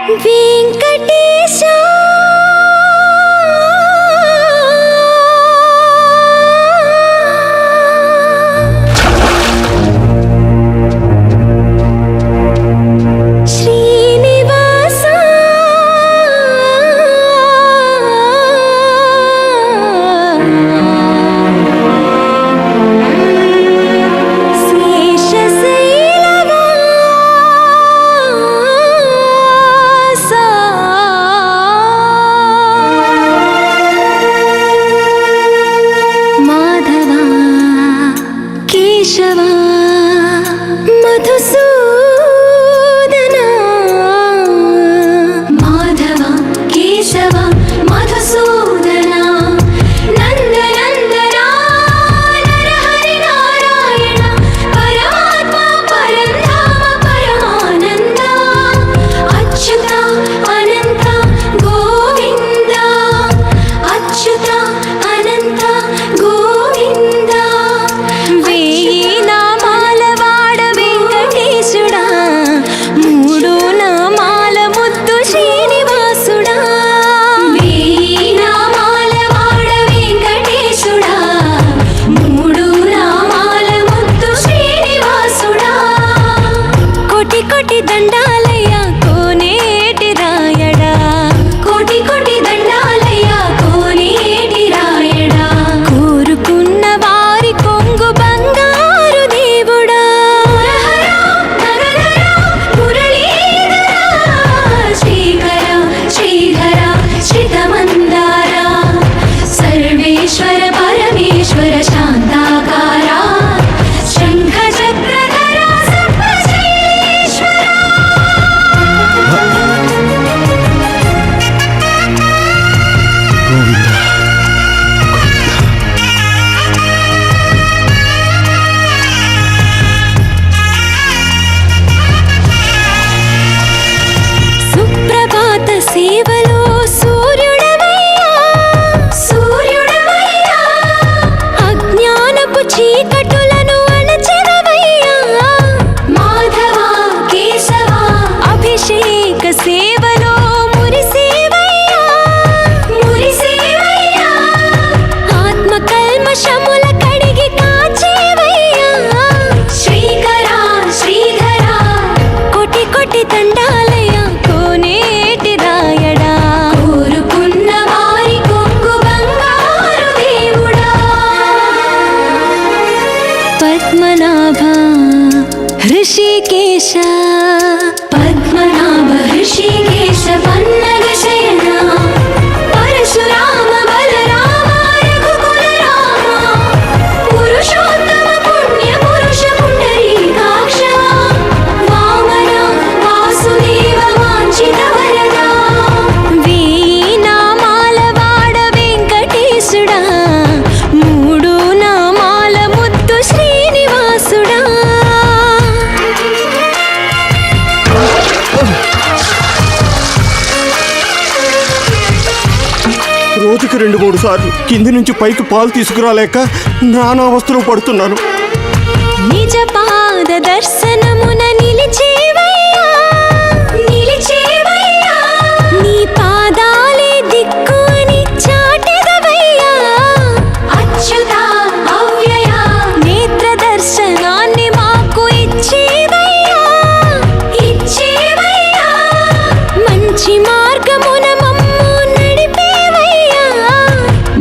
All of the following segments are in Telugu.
వెంకటేశా ऋषिकेश पद्मनाभ ऋषिकेश पन्नग शयना परशुराम बलराम रघुकुल रामा पुरुषोत्तम पुण्य पुरुष पुंडरीकाक्ष वामन वासुदेव वांछित वरदा వీణామాల వాడ వెంకటేశుడా మూడు నామాల ముద్దు శ్రీనివాసుడా. రోజుకి 2-3 సార్లు కింది నుంచి పైకి పాలు తీసుకురాలేక నానా అవస్థలు పడుతున్నాను. నిజ పాద దర్శనమున నిలిచేవయ్యా నిలిచేవయ్యా నీ పాదాలే దిక్కు అని చాటెదవయ్యా అచ్యుత అవ్యయ నేత్ర దర్శనాన్ని మాకు ఇచ్చేవయ్యా ఇచ్చేవయ్యా మంచి మార్గమున మమ్ము నడిపేవయ్యా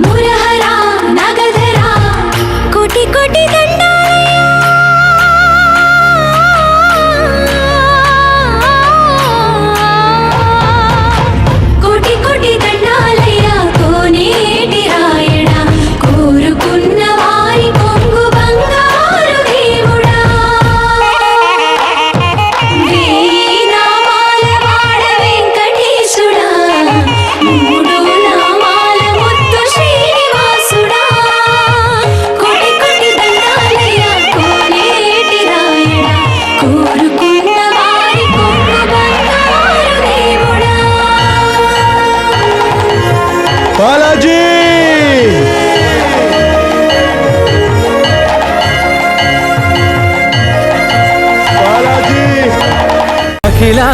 మురహర నగధర కోటి కోటి దండాలయ్యా.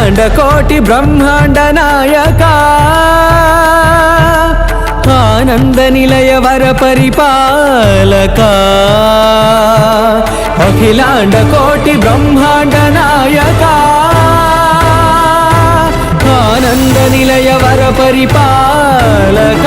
అఖిలాండ కోటి బ్రహ్మాండ నాయక ఆనంద నిలయ వర పరిపాలక అఖిలాండ కోటి బ్రహ్మాండ నాయక ఆనంద నిలయ వర పరిపాలక